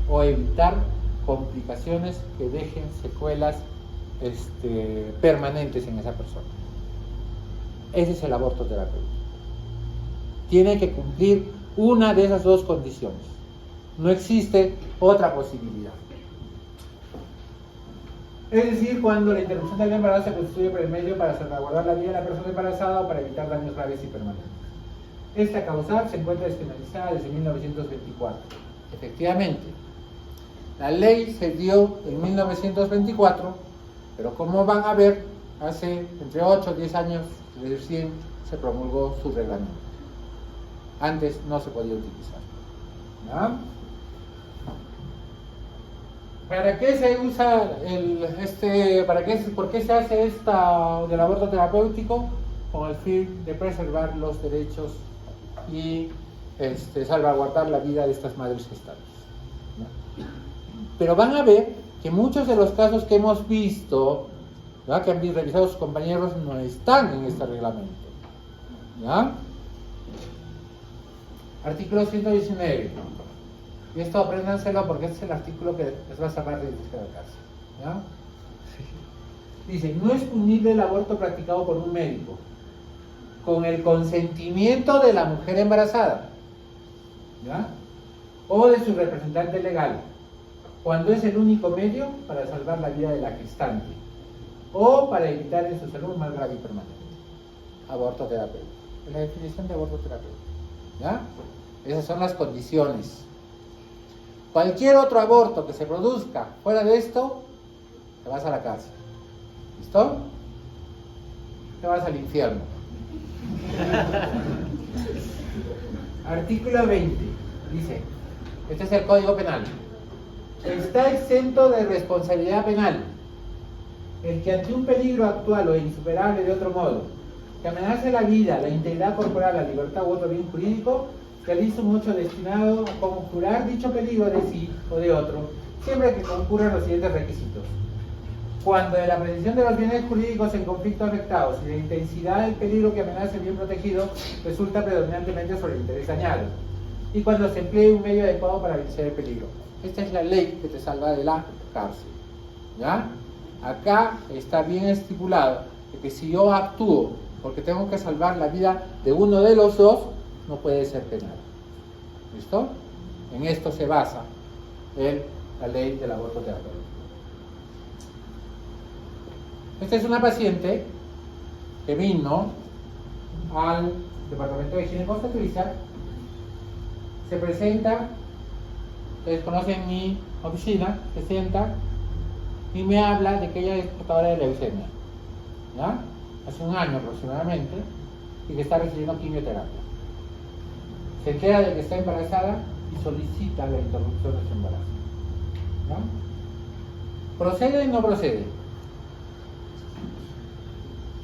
o evitar complicaciones que dejen secuelas permanentes en esa persona. Ese es el aborto terapéutico. Tiene que cumplir una de esas dos condiciones. No existe otra posibilidad. Es decir, cuando la interrupción del embarazo se constituye por el medio para salvaguardar la vida de la persona embarazada o para evitar daños graves y permanentes. Esta causal se encuentra despenalizada desde 1924. Efectivamente, la ley se dio en 1924, pero como van a ver, hace entre 8 o 10 años recién se promulgó su reglamento. Antes no se podía utilizar. ¿Ya? ¿Para qué se usa por qué se hace esta del aborto terapéutico? Con el fin de preservar los derechos y salvaguardar la vida de estas madres gestantes. ¿No? Pero van a ver que muchos de los casos que hemos visto, ¿ya?, que han revisado sus compañeros, no están en este reglamento. ¿Ya? Artículo 119. Y esto apréndanselo porque este es el artículo que les va a salvar de la cárcel. ¿Ya? Dice, no es punible el aborto practicado por un médico con el consentimiento de la mujer embarazada, ¿ya?, o de su representante legal, cuando es el único medio para salvar la vida de la gestante o para evitar en su salud un mal grave y permanente. Aborto terapéutico. Es la definición de aborto terapéutico. ¿Ya? Esas son las condiciones. Cualquier otro aborto que se produzca fuera de esto, te vas a la cárcel. ¿Listo? Te vas al infierno. Artículo 20. Dice, este es el Código Penal. Está exento de responsabilidad penal el que ante un peligro actual o insuperable de otro modo, que amenace la vida, la integridad corporal, la libertad u otro bien jurídico, realiza un hecho destinado a conjurar dicho peligro de sí o de otro, siempre que concurran los siguientes requisitos. Cuando de la precisión de los bienes jurídicos en conflicto afectados y de la intensidad del peligro que amenaza el bien protegido resulta predominantemente sobre el interés dañado, y cuando se emplee un medio adecuado para vencer el peligro. Esta es la ley que te salva de la cárcel. ¿Ya? Acá está bien estipulado que si yo actúo porque tengo que salvar la vida de uno de los dos, no puede ser penal. ¿Listo? En esto se basa la ley del aborto terapéutico. Esta es una paciente que vino al departamento de ginecobstetricia, se presenta, ustedes conocen mi oficina, se sienta y me habla de que ella es portadora de leucemia, ¿ya? Hace un año aproximadamente, y que está recibiendo quimioterapia. Se entera de que está embarazada y solicita la interrupción de su embarazo. ¿Ya? ¿Procede o no procede?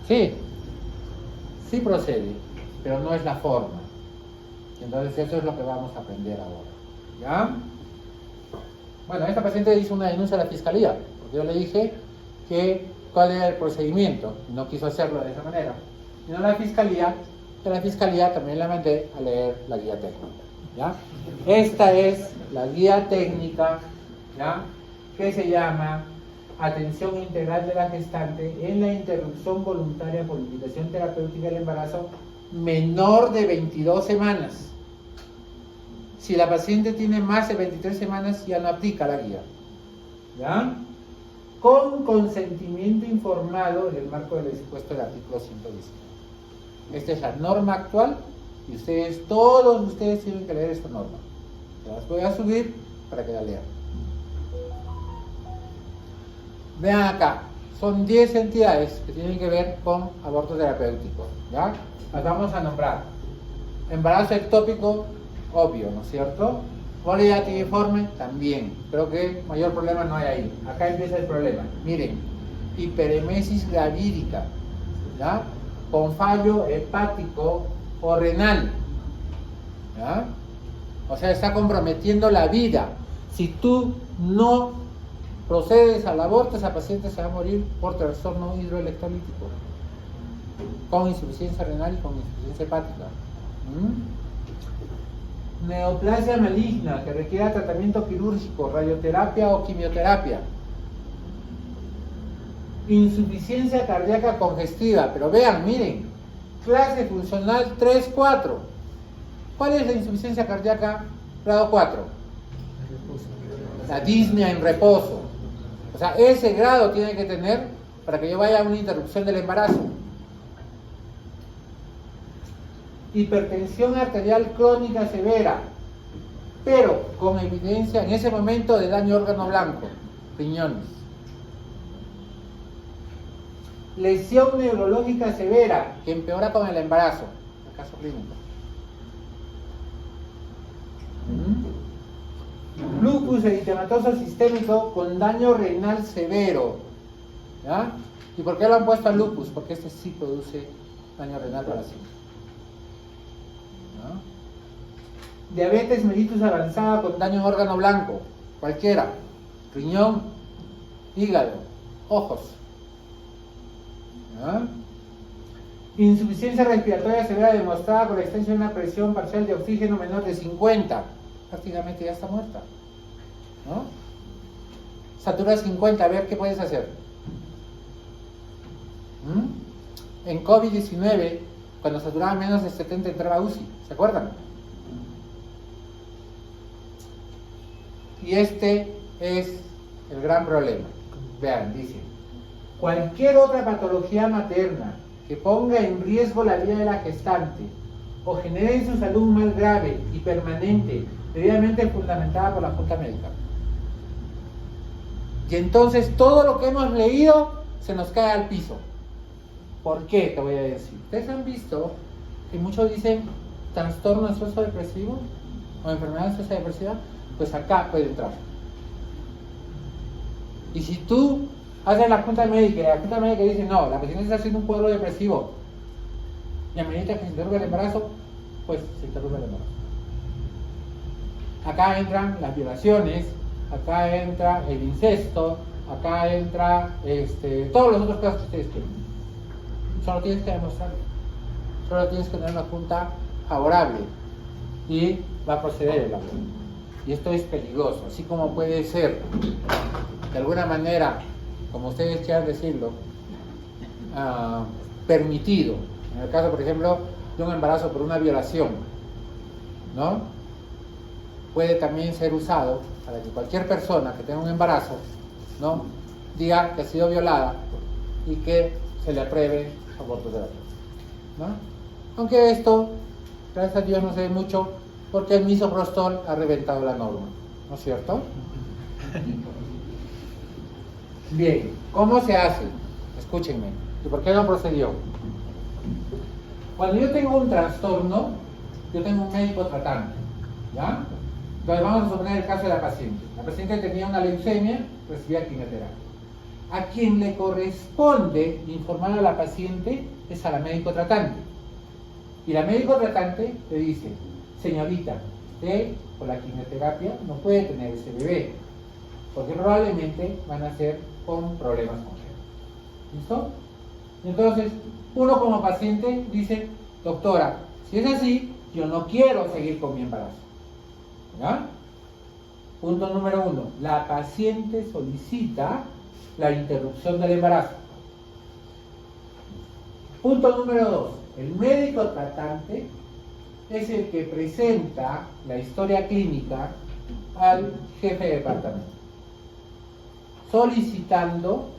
Sí procede, pero no es la forma. Entonces eso es lo que vamos a aprender ahora. ¿Ya? Bueno, esta paciente hizo una denuncia a la fiscalía, porque yo le dije que cuál era el procedimiento, no quiso hacerlo de esa manera. Y no la fiscalía, de la fiscalía también la mandé a leer la guía técnica. ¿Ya? Esta es la guía técnica, ¿ya?, que se llama Atención Integral de la Gestante en la interrupción voluntaria por indicación terapéutica del embarazo menor de 22 semanas. Si la paciente tiene más de 23 semanas, ya no aplica la guía. ¿Ya? Con consentimiento informado en el marco del dispuesto del artículo 119. Esta es la norma actual y ustedes, todos ustedes tienen que leer esta norma. Se las voy a subir para que la lean. Vean acá, son 10 entidades que tienen que ver con aborto terapéutico. ¿Ya? Las vamos a nombrar. Embarazo ectópico, obvio, ¿no es cierto? Poliatiforme, también. Creo que mayor problema no hay ahí. Acá empieza el problema. Miren, hiperemesis gravídica, ¿ya?, con fallo hepático o renal, ¿ya? O sea, está comprometiendo la vida. Si tú no procedes al aborto, esa paciente se va a morir por trastorno hidroelectrolítico, con insuficiencia renal y con insuficiencia hepática. Neoplasia maligna que requiera tratamiento quirúrgico, radioterapia o quimioterapia. Insuficiencia cardíaca congestiva, pero vean, miren, clase funcional 3-4. ¿Cuál es la insuficiencia cardíaca grado 4? La disnea en reposo. O sea, ese grado tiene que tener para que yo vaya a una interrupción del embarazo. Hipertensión arterial crónica severa, pero con evidencia en ese momento de daño órgano blanco, riñones. Lesión neurológica severa, que empeora con el embarazo, el caso clínico. Lupus eritematoso sistémico con daño renal severo. ¿Ya? ¿Y por qué lo han puesto al lupus? Porque este sí produce daño renal para siempre. ¿No? Diabetes mellitus avanzada con daño en órgano blanco, cualquiera, riñón, hígado, ojos. ¿No? Insuficiencia respiratoria severa demostrada por la existencia de una presión parcial de oxígeno menor de 50, prácticamente ya está muerta. ¿No? Satura 50, a ver qué puedes hacer. En COVID-19, cuando saturaba menos de 70 entraba UCI, ¿se acuerdan? Y este es el gran problema. Vean, dice, cualquier otra patología materna que ponga en riesgo la vida de la gestante o genere en su salud un mal grave y permanente, debidamente fundamentada por la Junta Médica. Y entonces todo lo que hemos leído se nos cae al piso. ¿Por qué? Te voy a decir. ¿Ustedes han visto que muchos dicen trastorno ansioso depresivo o enfermedad ansiosa depresiva? Pues acá puede entrar. Y si tú haces la Junta Médica y la Junta Médica dice no, la paciente está haciendo un cuadro depresivo y a medida que se interrumpe el embarazo, pues se interrumpe el embarazo. Acá entran las violaciones, acá entra el incesto, acá entra todos los otros casos que ustedes quieren. Solo tienes que demostrarlo. Solo tienes que tener una junta favorable y va a proceder el aborto. Y esto es peligroso, así como puede ser, de alguna manera, como ustedes quieran decirlo, permitido. En el caso, por ejemplo, de un embarazo por una violación, ¿no? Puede también ser usado para que cualquier persona que tenga un embarazo, ¿no?, diga que ha sido violada y que se le apruebe aborto terapéutico, ¿no? Aunque esto, gracias a Dios, no se ve mucho porque el misoprostol ha reventado la norma, ¿no es cierto? Bien, ¿cómo se hace? Escúchenme. ¿Y por qué no procedió? Cuando yo tengo un trastorno, yo tengo un médico tratante, ¿ya? Entonces vamos a suponer el caso de la paciente. La paciente tenía una leucemia, recibía quimioterapia. A quien le corresponde informar a la paciente es a la médico tratante. Y la médico tratante le dice, señorita, usted por la quimioterapia no puede tener ese bebé, porque probablemente van a ser con problemas congénitos. ¿Listo? Entonces, uno como paciente dice, doctora, si es así, yo no quiero seguir con mi embarazo. ¿Ya? Punto número 1. La paciente solicita la interrupción del embarazo. Punto número 2. El médico tratante es el que presenta la historia clínica al jefe de departamento, solicitando,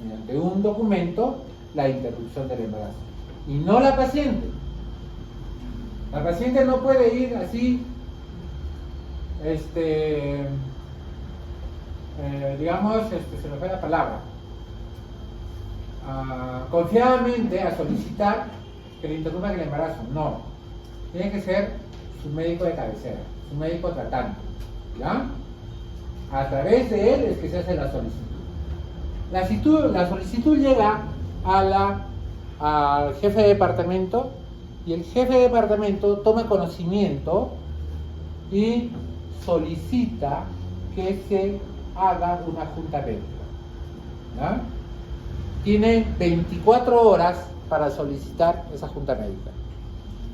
mediante un documento, la interrupción del embarazo. Y no la paciente. La paciente no puede ir así, digamos, se me fue la palabra, confiadamente a solicitar que le interrumpan el embarazo. No, tiene que ser su médico de cabecera, su médico tratante, ¿ya? A través de él es que se hace la solicitud. La solicitud llega al jefe de departamento, y el jefe de departamento toma conocimiento y solicita que se haga una junta médica, ¿ya? Tiene 24 horas para solicitar esa junta médica.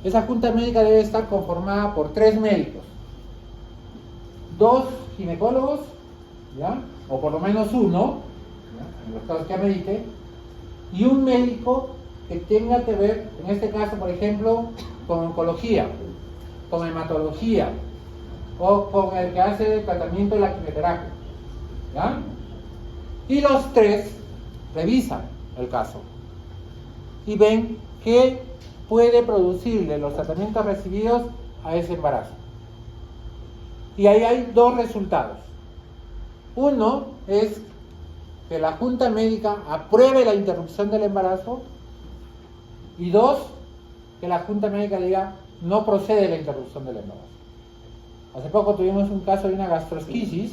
Esa junta médica debe estar conformada por 3 médicos, 2 ginecólogos, ¿ya? O por lo menos uno, ¿ya? En los casos que amerite, y un médico que tenga que ver, en este caso, por ejemplo, con oncología, con hematología, o con el que hace el tratamiento de la quimioterapia, ¿ya? Y los 3 revisan el caso y ven qué puede producirle los tratamientos recibidos a ese embarazo. Y ahí hay 2 resultados. Uno es que la junta médica apruebe la interrupción del embarazo, y 2, que la junta médica diga no procede la interrupción del embarazo. Hace poco tuvimos un caso de una gastrosquisis,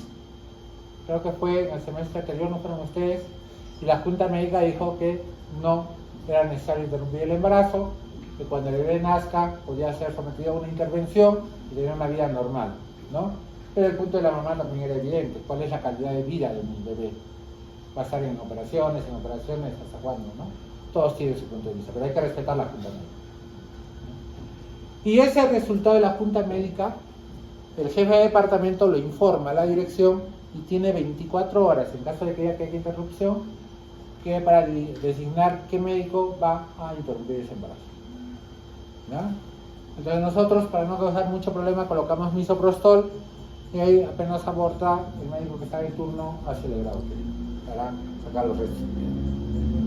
creo que fue el semestre anterior, no fueron ustedes, y la junta médica dijo que no era necesario interrumpir el embarazo, que cuando el bebé nazca podía ser sometido a una intervención y tener una vida normal, ¿no? Pero el punto de la mamá también era evidente: ¿cuál es la calidad de vida de mi bebé? ¿Va a estar en operaciones, hasta cuándo, no? Todos tienen su punto de vista, pero hay que respetar la junta médica. Y ese resultado de la junta médica, el jefe de departamento lo informa a la dirección y tiene 24 horas, en caso de que haya interrupción, que para designar qué médico va a interrumpir ese embarazo, ¿ya? Entonces nosotros, para no causar mucho problema, colocamos misoprostol, y ahí apenas aborta, el médico que está en turno hace el grado para sacar los restos,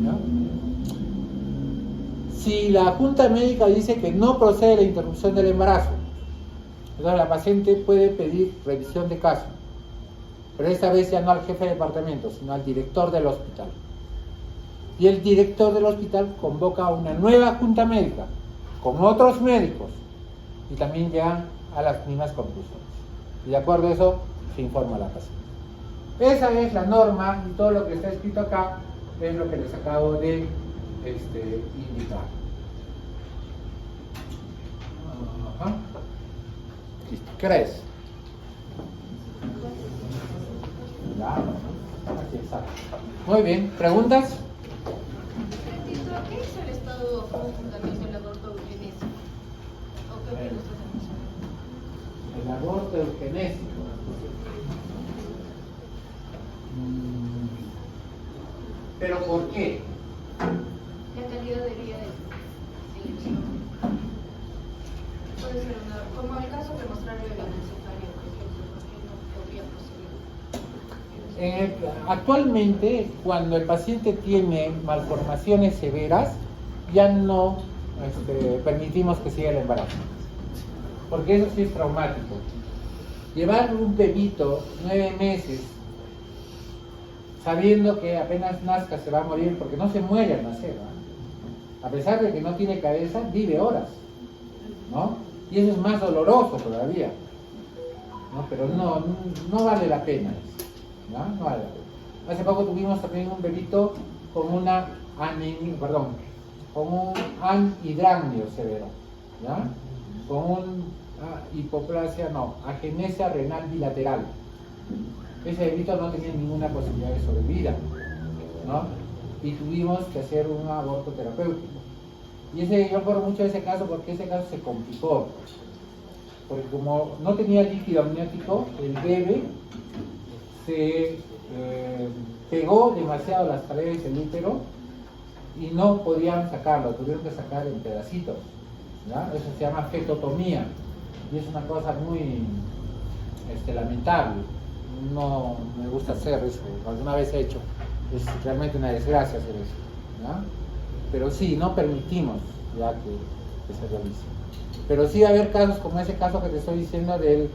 ¿ya? Si la junta médica dice que no procede la interrupción del embarazo, entonces la paciente puede pedir revisión de caso, pero esta vez ya no al jefe de departamento, sino al director del hospital. Y el director del hospital convoca una nueva junta médica con otros médicos y también llegan a las mismas conclusiones. Y de acuerdo a eso se informa a la paciente. Esa es la norma, y todo lo que está escrito acá es lo que les acabo de indicar. Ajá. ¿Qué crees? Claro, aquí está. Muy bien, ¿preguntas? ¿Qué hizo el Estado como fundamento el aborto eugenésico? ¿O qué opinas de eso? El aborto eugenésico. ¿Pero por qué? La calidad de vida de elección. Puede ser como el caso de mostrar el anencefalia, por ejemplo, ¿por qué no podría proceder? Actualmente, cuando el paciente tiene malformaciones severas, ya no permitimos que siga el embarazo, porque eso sí es traumático. Llevar un bebito 9 meses sabiendo que apenas nazca se va a morir, porque no se muere al nacer, ¿no? A pesar de que no tiene cabeza, vive horas, ¿no? Y eso es más doloroso todavía, ¿no? Pero no vale la pena eso, ¿no? No vale la pena. Hace poco tuvimos también un bebito con con un anhidranio severo, ¿ya? Con un hipoplasia, no, agenesia renal bilateral. Ese bebito no tenía ninguna posibilidad de sobrevida, ¿no? Y tuvimos que hacer un aborto terapéutico. Y yo por mucho ese caso, porque ese caso se complicó. Porque como no tenía líquido amniótico, el bebé se pegó demasiado a las paredes del útero y no podían sacarlo, tuvieron que sacar en pedacitos, ¿ya? Eso se llama fetotomía y es una cosa muy lamentable. No me gusta hacer eso, alguna vez he hecho, es realmente una desgracia hacer eso, ¿ya? Pero sí, no permitimos ya que se realice. Pero sí va a haber casos como ese caso que te estoy diciendo del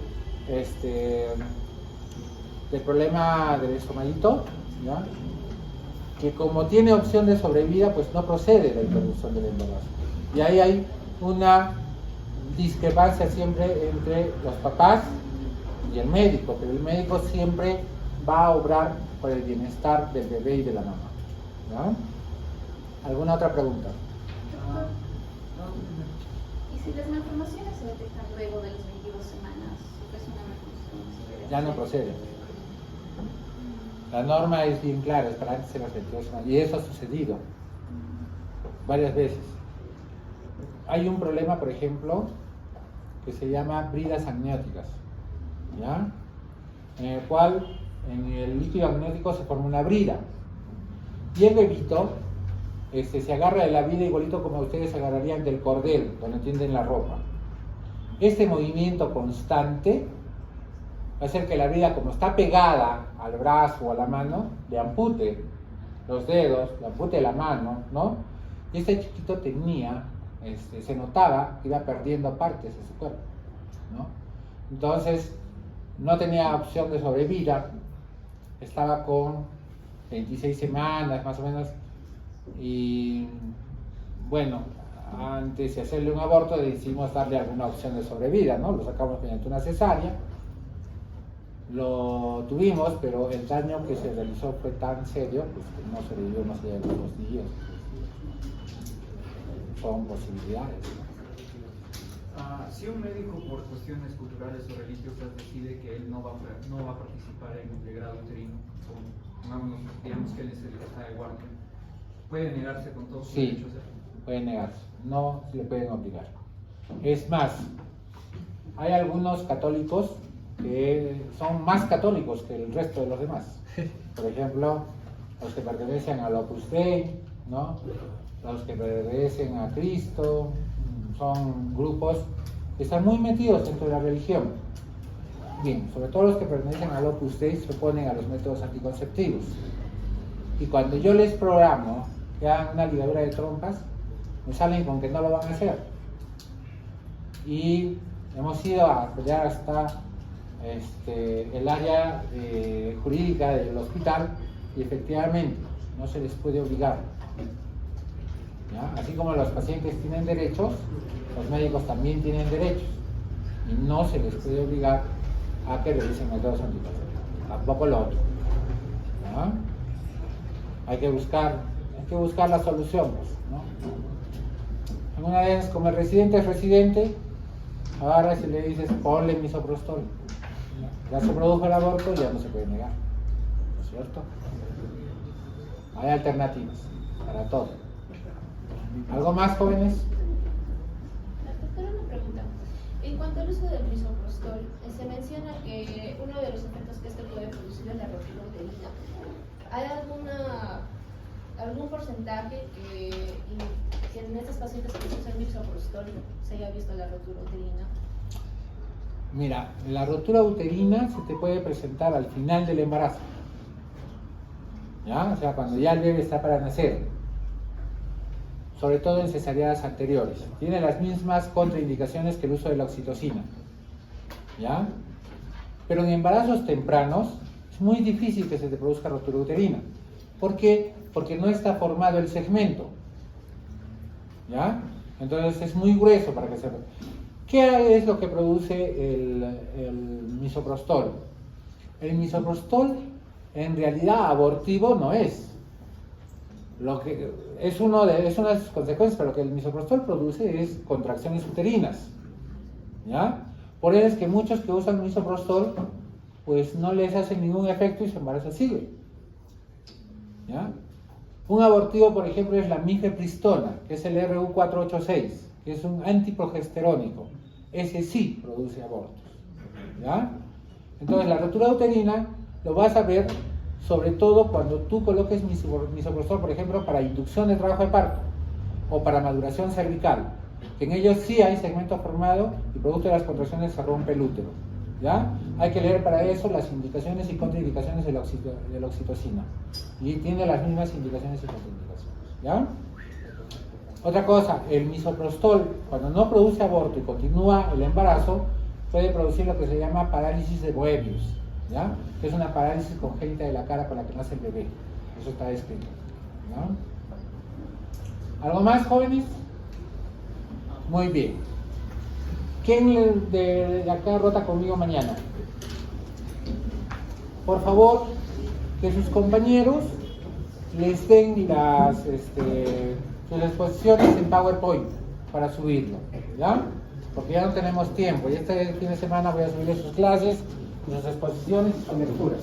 problema del estomaguito, ¿ya? Que como tiene opción de sobrevida, pues no procede la interrupción del embarazo. Y ahí hay una discrepancia siempre entre los papás y el médico, pero el médico siempre va a obrar por el bienestar del bebé y de la mamá, ¿ya? ¿Alguna otra pregunta? ¿Y si las malformaciones se detectan luego de las 22 semanas? ¿Es una malformación? Ya no procede. La norma es bien clara, es para antes de las 22 semanas. Y eso ha sucedido varias veces. Hay un problema, por ejemplo, que se llama bridas amnióticas, ¿ya? En el cual en el líquido amniótico se forma una brida. Y el bebito se agarra de la brida igualito como ustedes se agarrarían del cordel, donde tienden la ropa. Este movimiento constante va a hacer que la brida, como está pegada al brazo o a la mano, le ampute los dedos, le ampute la mano, ¿no? Y este chiquito tenía, se notaba que iba perdiendo partes de su cuerpo, ¿no? Entonces, no tenía opción de sobrevida, estaba con 26 semanas más o menos, y bueno, antes de hacerle un aborto decidimos darle alguna opción de sobrevida, ¿no? Lo sacamos mediante una cesárea. Lo tuvimos, pero el daño que se realizó fue tan serio pues, que no sobrevivió más allá de los 2 días. Son posibilidades. Si un médico por cuestiones culturales o religiosas decide que él no va a participar en un pregrado uterino, digamos que él es el que está de guardia, ¿puede negarse con todos sus derechos? Puede negarse, no le pueden obligar. Es más, hay algunos católicos que son más católicos que el resto de los demás. Por ejemplo, los que pertenecen al Opus Dei, ¿no? Los que pertenecen a Cristo, son grupos que están muy metidos dentro de la religión. Bien, sobre todo los que pertenecen al Opus Dei se oponen a los métodos anticonceptivos. Y cuando yo les programo que hagan una ligadura de trompas, me salen con que no lo van a hacer. Y hemos ido a pelear hasta el área jurídica del hospital y efectivamente no se les puede obligar, ¿ya? Así como los pacientes tienen derechos, los médicos también tienen derechos y no se les puede obligar a que realicen métodos anticonceptivos, tampoco lo otro, ¿ya? Hay que buscar la solución, pues, ¿no? Alguna vez, como el residente es residente, agarras y le dices ponle misoprostol. Ya se produjo el aborto, ya no se puede negar, ¿no es cierto? Hay alternativas para todo. ¿Algo más, jóvenes? Doctora, una pregunta. En cuanto al uso del misoprostol, se menciona que uno de los efectos que este puede producir es la rotura uterina. ¿Hay algún porcentaje que en estos pacientes que usan misoprostol se haya visto la rotura uterina? Mira, la rotura uterina se te puede presentar al final del embarazo, ¿ya? O sea, cuando ya el bebé está para nacer, sobre todo en cesáreas anteriores. Tiene las mismas contraindicaciones que el uso de la oxitocina, ¿ya? Pero en embarazos tempranos es muy difícil que se te produzca rotura uterina. ¿Por qué? Porque no está formado el segmento, ¿ya? Entonces es muy grueso para que se... ¿Qué es lo que produce el misoprostol? El misoprostol en realidad abortivo no es. Lo que es una de sus consecuencias, pero lo que el misoprostol produce es contracciones uterinas, ¿ya? Por eso es que muchos que usan misoprostol, pues no les hace ningún efecto y su embarazo sigue. ¿Ya? Un abortivo, por ejemplo, es la mifepristona, que es el RU486, que es un antiprogesterónico. Ese sí produce abortos. ¿Ya? Entonces, la rotura uterina lo vas a ver sobre todo cuando tú coloques misoprostol, por ejemplo, para inducción de trabajo de parto o para maduración cervical, que en ellos sí hay segmento formado y producto de las contracciones se rompe el útero. ¿Ya? Hay que leer para eso las indicaciones y contraindicaciones de la oxitocina. Y tiene las mismas indicaciones y contraindicaciones. ¿Ya? Otra cosa, el misoprostol, cuando no produce aborto y continúa el embarazo, puede producir lo que se llama parálisis de Moebius, ¿ya? Que es una parálisis congénita de la cara con la que nace el bebé. Eso está escrito. ¿Ya? ¿Algo más, jóvenes? Muy bien. ¿Quién de acá rota conmigo mañana? Por favor, que sus compañeros les den sus exposiciones en PowerPoint para subirlo, ¿ya? Porque ya no tenemos tiempo y este fin de semana voy a subir sus clases, sus exposiciones y sus lecturas.